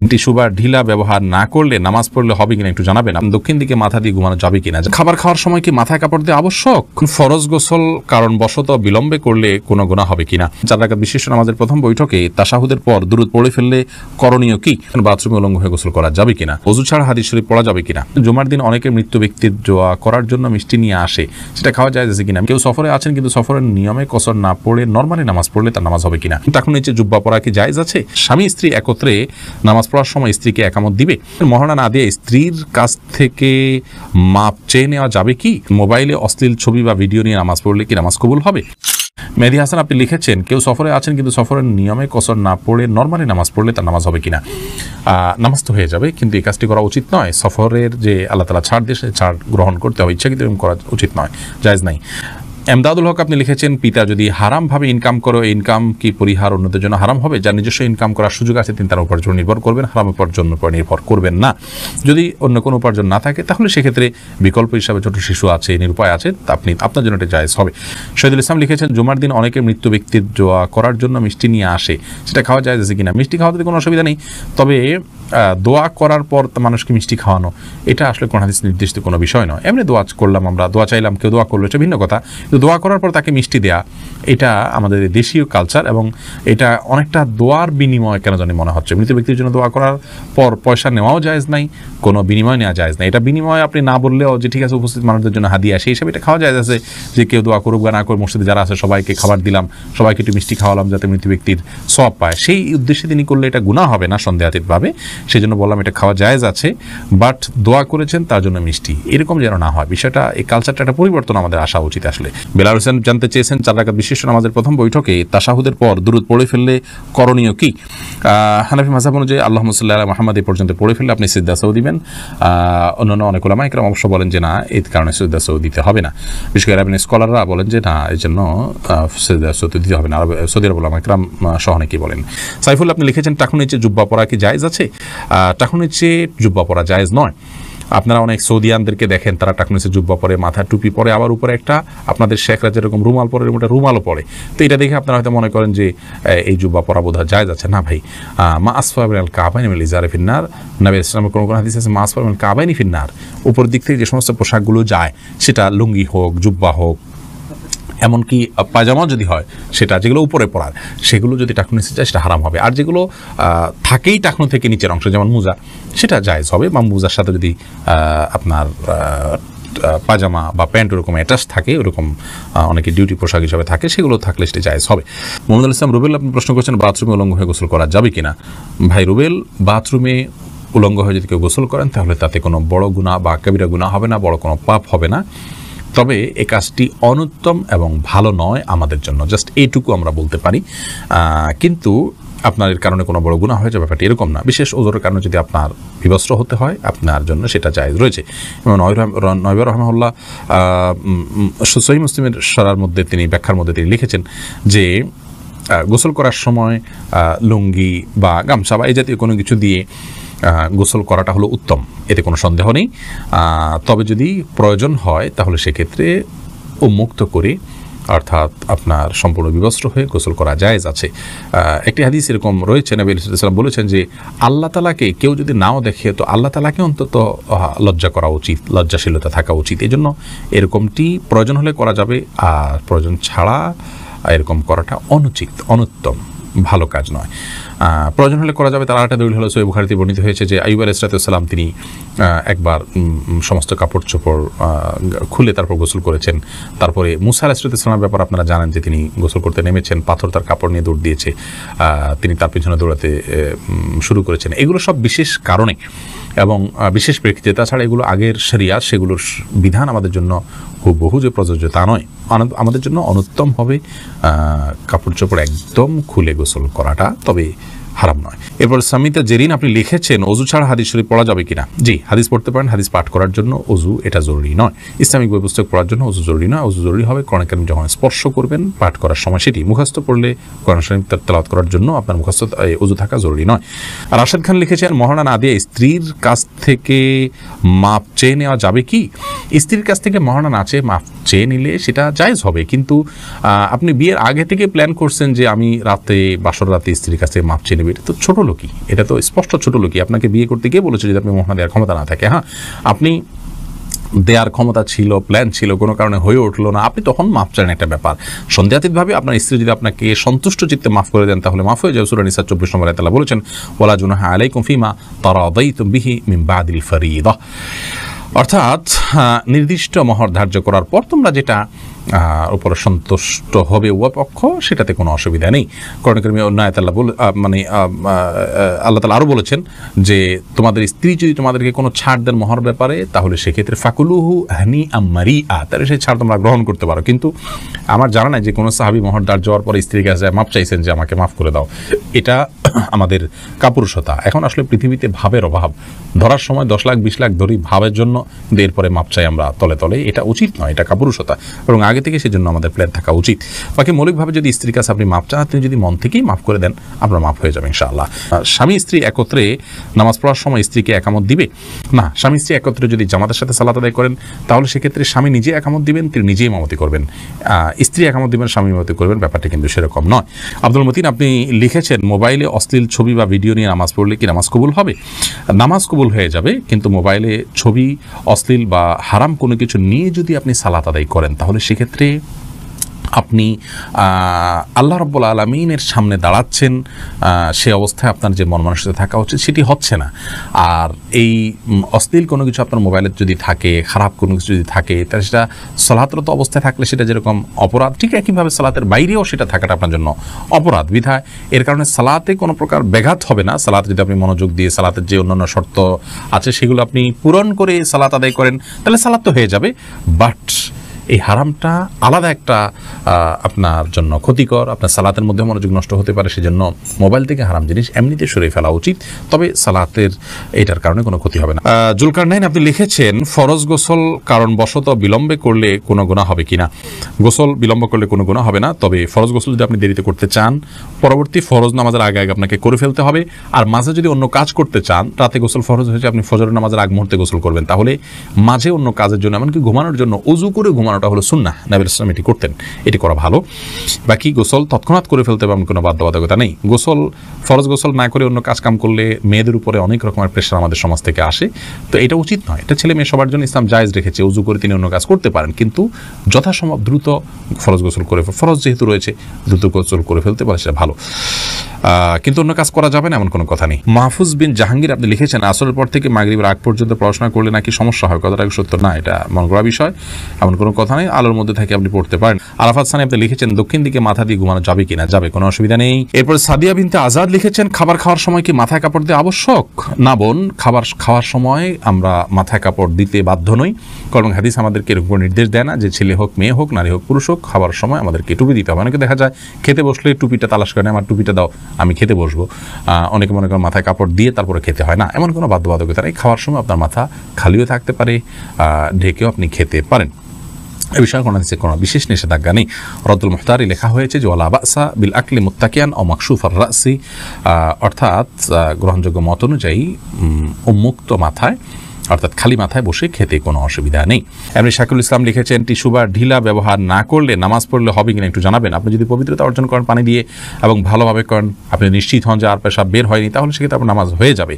Tissue বা ঢিলা ব্যবহার না করলে নামাজ পড়লে হবে কিনা একটু জানাবেন। দক্ষিণ দিকে মাথা দিয়ে ঘুমানো যাবে কিনা? খাবার খাওয়ার সময় কি মাথায় কাপড় দিয়ে আবশ্যক? ফরজ গোসল কারণবশত বিলম্বে করলে কোনো গুনাহ হবে কিনা? 4 রাকাত বিশিষ্ট নামাজের প্রথম বৈঠকে তাশাহুদের পর দুরূদ পড়ে ফেললে করণীয় কি? বাথরুমে উলঙ্গ হয়ে গোসল করা যাবে কিনা? ওযু ছাড়া হাদিস শরীফ পড়া যাবে কিনা? জুমার দিন অনেকে মৃত্যু ব্যক্তির দোয়া করার জন্য মিষ্টি নিয়ে আসে, সেটা খাওয়া যায় কিনা? কেউ সফরে আছেন কিন্তু সফরের নিয়মে কসর না পড়ে নরমালি নামাজ পড়লে তার নামাজ হবে কিনা? এখন নিচে জুব্বা পরা কি জায়েজ আছে? স্বামী স্ত্রী একত্রে নামাজ পড়ার সময় স্ত্রীকে একামত দিবে? মহারণা না দিয়ে স্ত্রীর কাছ থেকে মাপ চেয়ে নেওয়া যাবে কি? মোবাইলে অশ্লীল ছবি বা ভিডিও নিয়ে নামাজ পড়লে কি নামাজ কবুল হবে? মেহেদী হাসান আপনি লিখেছেন, কেউ সফরে আছেন কিন্তু সফরের নিয়মে কসর না পড়ে নরমালি নামাজ পড়লে তার নামাজ হবে কিনা? নামাজ তো হয়ে যাবে, কিন্তু এই কাজটি করা উচিত নয়। সফরের যে আল্লাহ তাআলা ছাড় দিয়ে ছাড় গ্রহণ করতে হবে, ইচ্ছাকৃত এরকম করা উচিত নয়, জায়েজ নাই। এমদাদুল হক আপনি লিখেছেন, পিতা যদি হারামভাবে ইনকাম করে ইনকাম কি পরিহার অন্যদের জন্য হারাম হবে? যার নিজস্ব ইনকাম করার সুযোগ আছে তিনি তার উপার্জন নির্ভর করবেন, হারাম উপার্জন উপর নির্ভর করবেন না। যদি অন্য কোনো উপার্জন না থাকে তাহলে সেক্ষেত্রে বিকল্প হিসাবে ছোট শিশু আছে, নিরুপায় আছে, আপনি আপনার জন্য এটা জায়েজ হবে। শহীদুল ইসলাম লিখেছেন, জুমার দিন অনেকে মৃত্যু ব্যক্তির দোয়া করার জন্য মিষ্টি নিয়ে আসে, সেটা খাওয়া যায় কিনা? মিষ্টি খাওয়াতে কোনো অসুবিধা নেই, তবে দোয়া করার পর মানুষকে মিষ্টি খাওয়ানো এটা আসলে কোন হাদিস নির্দিষ্ট কোনো বিষয় নয়। এমনি দোয়া করলাম, আমরা দোয়া চাইলাম, কেউ দোয়া করলো, এটা ভিন্ন কথা। কিন্তু দোয়া করার পর তাকে মিষ্টি দেয়া এটা আমাদের দেশীয় কালচার, এবং এটা অনেকটা দোয়ার বিনিময় কেন জানি মনে হচ্ছে। মৃত ব্যক্তির জন্য দোয়া করার পর পয়সা নেওয়াও জায়েজ নাই, কোনো বিনিময় নেওয়া জায়েজ নাই। এটা বিনিময় আপনি না বললেও যে ঠিক আছে উপস্থিত মানুষদের জন্য হাদিয়া, সেই হিসাবে এটা খাওয়া জায়েজ আছে, যে কেউ দোয়া করুক বা না করে মসজিদে যারা আছে সবাইকে খাবার দিলাম, সবাইকে একটু মিষ্টি খাওয়ালাম যাতে মৃত ব্যক্তির সওয়াব পায়, সেই উদ্দেশ্যে তিনি করলে এটা গুনাহ হবে না সন্দেহাতীতভাবে। সেই জন্য বললাম এটা খাওয়া জায়েজ আছে, বাট দোয়া করেছেন তার জন্য মিষ্টি এরকম যেন না হয়। বিষয়টা, এই কালচারটা একটা পরিবর্তন আমাদের আসা উচিত আসলে। বেলাল হোসেন জানতে চেয়েছেন, 4 রাকাত বিশিষ্ট নামাজের প্রথম বৈঠকে তাশাহুদের পর দুরূদ পড়ে ফেললে করণীয় কি? হানাফি মাযহাব অনুযায়ী আল্লাহুম্মা সাল্লি আলা মুহাম্মাদ এই পর্যন্ত পড়ে ফেললে আপনি সিজদা সাহু দিবেন। অন্যান্য অনেক উলামা ইকরাম অবশ্য বলেন যে না, এই কারণে সিজদা সাহু দিতে হবে না। বিশেষ করে আরবি স্কলাররা বলেন যে না, এই জন্য সিজদা সাহু দিতে হবে না। সৌদি আরব উলামা ইকরাম সহ অনেকেই বলেন। সাইফুল আপনি লিখেছেন, টাকুর নিচে জুব্বা পরা কি জায়েজ আছে? টাকুর নিচে জুব্বা পরা জায়েজ নয়। আপনারা অনেক সৌদিয়ানদেরকে দেখেন, তারা টাকুর নিচে জুব্বা পরে, মাথায় টুপি পরে, আবার উপরে একটা আপনাদের শেখরা যেরকম রুমাল পরে এরকম একটা রুমালও পরে। তো এটা দেখে আপনারা হয়তো মনে করেন যে এই জুব্বা পরা বোধহয় জায়েজ আছে। না ভাই, মা আসফা মিনাল কাবাইনি মিনাল ইজারি ফিন্নার, নবী ইসলামের কোনো হাদিস আছে মা আসফা মিনাল কাবাইনি ফিন্নার, উপর দিক থেকে যে সমস্ত পোশাকগুলো যায়, সেটা লুঙ্গি হোক, জুব্বা হোক, এমনকি পায়জামা যদি হয়, সেটা যেগুলো উপরে পড়ার, সেগুলো যদি টাকনু নিচে যায় সেটা হারাম হবে। আর যেগুলো থাকেই টাকনু থেকে নিচের অংশ, যেমন মোজা, সেটা জায়েজ হবে। বা মোজার সাথে যদি আপনার পাজামা বা প্যান্ট ওরকম অ্যাটাচ থাকে, ওরকম অনেকে ডিউটি পোশাক হিসাবে থাকে, সেগুলো থাকলে সেটা জায়েজ হবে। মোহাম্মদ ইসলাম রুবেল আপনি প্রশ্ন করছেন, বাথরুমে উলঙ্গ হয়ে গোসল করা যাবে কিনা? ভাই রুবেল, বাথরুমে উলঙ্গ হয়ে যদি কেউ গোসল করেন তাহলে তাতে কোনো বড় গুনাহ বা কবিরা গুনাহ হবে না, বড় কোনো পাপ হবে না। তবে এই কাজটি অনুত্তম এবং ভালো নয় আমাদের জন্য, জাস্ট এইটুকু আমরা বলতে পারি। কিন্তু আপনার এর কারণে কোনো বড় গুনাহ হয়ে যাবে ব্যাপারটি এরকম না। বিশেষ ওজরের কারণে যদি আপনার বিবস্ত্র হতে হয়, আপনার জন্য সেটা জায়েজ রয়েছে। এবং নয়বা রহমাহুল্লাহ সহিহ মুসলিমের শরার মধ্যে তিনি ব্যাখ্যার মধ্যে তিনি লিখেছেন যে গোসল করার সময় লুঙ্গি বা গামছা বা এই জাতীয় কোনো কিছু দিয়ে গোসল করাটা হলো উত্তম, এতে কোনো সন্দেহ নেই। তবে যদি প্রয়োজন হয় তাহলে সেক্ষেত্রে উন্মুক্ত করে, অর্থাৎ আপনার সম্পূর্ণ বিবস্ত্র হয়ে গোসল করা জায়েজ আছে। একটি হাদিস এরকম রয়েছে, নবী সাল্লাল্লাহু আলাইহি ওয়াসাল্লাম বলেছেন যে আল্লাহ তাআলাকে কেউ যদি নাও দেখে তো আল্লাহ তাআলাকে অন্তত লজ্জা করা উচিত, লজ্জাশীলতা থাকা উচিত। এই জন্য এরকমটি প্রয়োজন হলে করা যাবে, আর প্রয়োজন ছাড়া এরকম করাটা অনুচিত, অনুত্তম, ভালো কাজ নয়। প্রয়োজন হলে করা যাবে। তার আরেকটা দলিল হলো সহিহ বুখারীতে বর্ণিত হয়েছে যে আইয়ুব আলাইহিস সালাম তিনি একবার সমস্ত কাপড় চোপড় খুলে তারপর গোসল করেছেন। তারপরে মুসা আলাইহিস সালামের ব্যাপার আপনারা জানেন যে তিনি গোসল করতে নেমেছেন, পাথর তার কাপড় নিয়ে দৌড় দিয়েছে, তিনি তার পিছনে দৌড়াতে শুরু করেছেন। এগুলো সব বিশেষ কারণে এবং বিশেষ প্রেক্ষিতে। তাছাড়া এগুলো আগের শরিয়াত, সেগুলোর বিধান আমাদের জন্য হুবহু যে প্রযোজ্য তা নয়। আমাদের জন্য অনুত্তম হবে কাপড় চোপড় একদম খুলে গোসল করাটা, তবে হারাম নয়। এরপর সামিতা জেরিন আপনি লিখেছেন, অজু ছাড়া হাদিস শরীফ পড়া যাবে কিনা? জি, হাদিস পড়তে পারেন। হাদিস পাঠ করার জন্য অজু এটা জরুরি নয়। ইসলামিক বই পুস্তক পড়ার জন্য অজু জরুরি নয়। অজু জরুরি হবে কোরআন কারীম যখন স্পর্শ করবেন পাঠ করার সময়, সেটি মুখস্থ পড়লে কোরআন শরীফ তেলাওয়াত করার জন্য আপনার মুখস্থ অজু থাকা জরুরি নয়। আর রাশেদ খান লিখেছেন, মহারণা না দিয়ে স্ত্রীর কাছ থেকে মাপ চেয়ে নেওয়া যাবে কি? স্ত্রীর কাছ থেকে মহানা না চেয়ে মাফ চেয়ে নিলে সেটা জায়েজ হবে, কিন্তু আপনি বিয়ের আগে থেকে প্ল্যান করছেন যে আমি বাসর রাতে স্ত্রীর কাছে মাফ চেয়ে নেবে, এটা তো ছোট লোকই, এটা তো স্পষ্ট ছোট লোকই। আপনাকে বিয়ে করতে গিয়ে বলেছে যদি আপনি মহানা দেওয়ার ক্ষমতা না থাকে, হ্যাঁ আপনি দেওয়ার ক্ষমতা ছিল, প্ল্যান ছিল, কোনো কারণে হয়ে উঠলো না, আপনি তখন মাফ চান, একটা ব্যাপার। সন্দেহাতীতভাবে আপনার স্ত্রী যদি আপনাকে সন্তুষ্ট চিত্তে মাফ করে দেন তাহলে মাফ হয়ে যাবে। সূরা নিসা 24 নম্বর আয়াতে আল্লাহ বলেছেন ওয়ালা জুনাহা আলাইকুম ফিমা তারাদাইতুম বিহি মিন বাদিল ফরিদা, অর্থাৎ নির্দিষ্ট মহর ধার্য করার পর তোমরা যেটা উপরে সন্তুষ্ট হবে উভয় পক্ষ, সেটাতে কোনো অসুবিধা নেই। কোরআন কারীমে অন্য আয়াতে আল্লাহ তাআলা আরও বলেছেন যে তোমাদের স্ত্রী যদি তোমাদেরকে কোনো ছাড় দেন মহর ব্যাপারে তাহলে সেক্ষেত্রে ফাকুলুহু হানিআম মারিআ, তাহলে সেই ছাড় তোমরা গ্রহণ করতে পারো। কিন্তু আমার জানা নাই যে কোনো সাহাবী মহর ধার্য হওয়ার পরে স্ত্রীর কাছে মাপ চাইছেন যে আমাকে মাফ করে দাও, এটা আমাদের কাপুরুষতা। এখন আসলে পৃথিবীতে ভাবের অভাব, ধরার সময় 10 লাখ 20 লাখ ধরি ভাবের জন্য, এরপরে মাপ চাই আমরা তলে তলে, এটা উচিত নয়, এটা কাপুরুষতা, এবং আগে থেকে সেজন্য আমাদের প্ল্যান থাকা উচিত। বাকি মৌলিকভাবে যদি স্ত্রীর কাছে আপনি মাপ চান, আপনি যদি মন থেকেই মাফ করে দেন আপনার মাফ হয়ে যাবে ইনশাআল্লাহ। স্বামী স্ত্রী একত্রে নামাজ পড়ার সময় স্ত্রীকে একামত দিবে না, স্বামী স্ত্রী একত্রে যদি জামাতের সাথে সালাত আদায় করেন তাহলে সেক্ষেত্রে স্বামী নিজে একামত দিবেন, তিনি নিজেই ইমামতি করবেন, স্ত্রী একামত দিবেন, স্বামী ইমামতি করবেন, ব্যাপারটা কিন্তু সেরকম নয়। আব্দুল মতিন আপনি লিখেছেন মোবাইলে অশ্লীল ছবি বা ভিডিও নিয়ে নামাজ পড়লে কি নামাজ কবুল হবে? নামাজ কবুল হয়ে যাবে, কিন্তু মোবাইলে ছবি, অশ্লীল বা হারাম কোনো কিছু নিয়ে যদি আপনি সালাত আদায় করেন তাহলে সেক্ষেত্রে আপনি আল্লাহ রাব্বুল আলামিনের সামনে দাঁড়াচ্ছেন, সে অবস্থায় আপনার যে মন মানসিকতা থাকা উচিত সেটি হচ্ছে না। আর এই অশ্লীল কোনো কিছু আপনার মোবাইলে যদি থাকে, খারাপ কোনো কিছু যদি থাকে, তাহলে সেটা সালাতরত অবস্থায় থাকলে সেটা যেরকম অপরাধ, ঠিক একইভাবে সালাতের বাইরেও সেটা থাকাটা আপনার জন্য অপরাধ। বিধায় এর কারণে সালাতে কোনো প্রকার ব্যাঘাত হবে না। সালাতে যদি আপনি মনোযোগ দিয়ে সালাতের যে অন্যান্য শর্ত আছে সেগুলো আপনি পূরণ করে সালাত আদায় করেন তাহলে সালাত তো হয়ে যাবে, বাট এই হারামটা আলাদা একটা আপনার জন্য ক্ষতিকর, আপনার সালাতের মধ্যে মনোযোগ নষ্ট হতে পারে, সেজন্য মোবাইল থেকে হারাম জিনিস এমনিতে সরিয়ে ফেলা উচিত, তবে সালাতের এটার কারণে কোনো ক্ষতি হবে না। জুলকারনাইন আপনি লিখেছেন ফরজ গোসল কারণবশত বিলম্বে করলে কোনো গুনাহ হবে কিনা? গোসল বিলম্ব করলে কোনো গুনাহ হবে না, তবে ফরজ গোসল যদি আপনি দেরিতে করতে চান পরবর্তী ফরজ নামাজের আগে আগে আপনাকে করে ফেলতে হবে। আর মাঝে যদি অন্য কাজ করতে চান, রাতে গোসল ফরজ হয়েছে, আপনি ফজরের নামাজের আগ মুহূর্তে গোসল করবেন, তাহলে মাঝে অন্য কাজের জন্য এমনকি ঘুমানোর জন্য ওযু করে ঘুমানোটা হলো সুন্নাহ, নবী সাল্লাল্লাহু আলাইহি ওয়াসাল্লাম এটি করতেন, এটি করা ভালো। বাকি গোসল তৎক্ষণাৎ করে ফেলতে হবে, কোনো বাধ্যবাধকতা নেই। গোসল ফরজ গোসল না করে অন্য কাজ কাম করলে মেয়েদের উপরে অনেক রকমের প্রেশার আমাদের সমাজ থেকে আসে, তো এটা উচিত নয়। এটা ছেলে মেয়ে সবার জন্য ইসলাম জায়েজ রেখেছে, ওযু করে তিনি অন্য কাজ করতে পারেন, কিন্তু যথাসম্ভব দ্রুত ফরজ গোসল করে, ফরজ যেহেতু রয়েছে দ্রুত গোসল করে ফেলতে পারে সেটা ভালো, কিন্তু অন্য কাজ করা যাবে না এমন কোনো কথা নেই। মাহফুজ বিন জাহাঙ্গীর আপনি লিখেছেন আসরের পর থেকে মাগরিবের আগ পর্যন্ত পড়াশোনা করলে নাকি সমস্যা হয়, কথাটা সত্য না, এটা মন গড়া বিষয়, এমন কোনো কথা নেই, আলোর মধ্যে থেকে আপনি পড়তে পারেন। আরাফাত সানি আপনি লিখেছেন দক্ষিণ দিকে মাথা দিয়ে ঘুমানো যাবে কিনা? যাবে, কোনো অসুবিধা নেই। এরপর সাদিয়া বিনতে আজাদ লিখেছেন খাবার খাওয়ার সময় কি মাথায় কাপড় দেওয়া আবশ্যক? না বোন, খাবার খাওয়ার সময় আমরা মাথায় কাপড় দিতে বাধ্য নই, কারণ হাদিস আমাদেরকে এরকম নির্দেশ দেয় না যে ছেলে হোক মেয়ে হোক নারী হোক পুরুষ হোক খাবার সময় আমাদেরকে টুপি দিতে হবে। অনেকে দেখা যায় খেতে বসলে টুপিটা তালাশ করে, আমার টুপিটা দাও আমি খেতে বসবো, অনেকে মনে করেন মাথায় কাপড় দিয়ে তারপরে খেতে হয় না, এমন কোনো বাধ্যবাধকতা নেই। খাওয়ার সময় আপনার মাথা খালিও থাকতে পারে, ঢেকেও আপনি খেতে পারেন, এ বিষয়ে কোনো বিশেষ নিষেধাজ্ঞা নেই। রদ্দুল মুখতারি লেখা হয়েছে যে ওয়ালা বাসা বিল আকলি মুত্তাকিয়ান ও মাকসুফার রাসি, অর্থাৎ গ্রহণযোগ্য মত অনুযায়ী উন্মুক্ত মাথায় অর্থাৎ খালি মাথায় বসে খেতে কোনো অসুবিধা নেই। এমনি শাকিল ইসলাম লিখেছেন টিস্যু বা ঢিলা ব্যবহার না করলে নামাজ পড়লে হবে কিনা একটু জানাবেন। আপনি যদি পবিত্রতা অর্জন করেন পানি দিয়ে এবং ভালোভাবে করেন, আপনি নিশ্চিত হন যে আর পেশাব বের হয়নি, তাহলে সেক্ষেত্রে আপনার নামাজ হয়ে যাবে।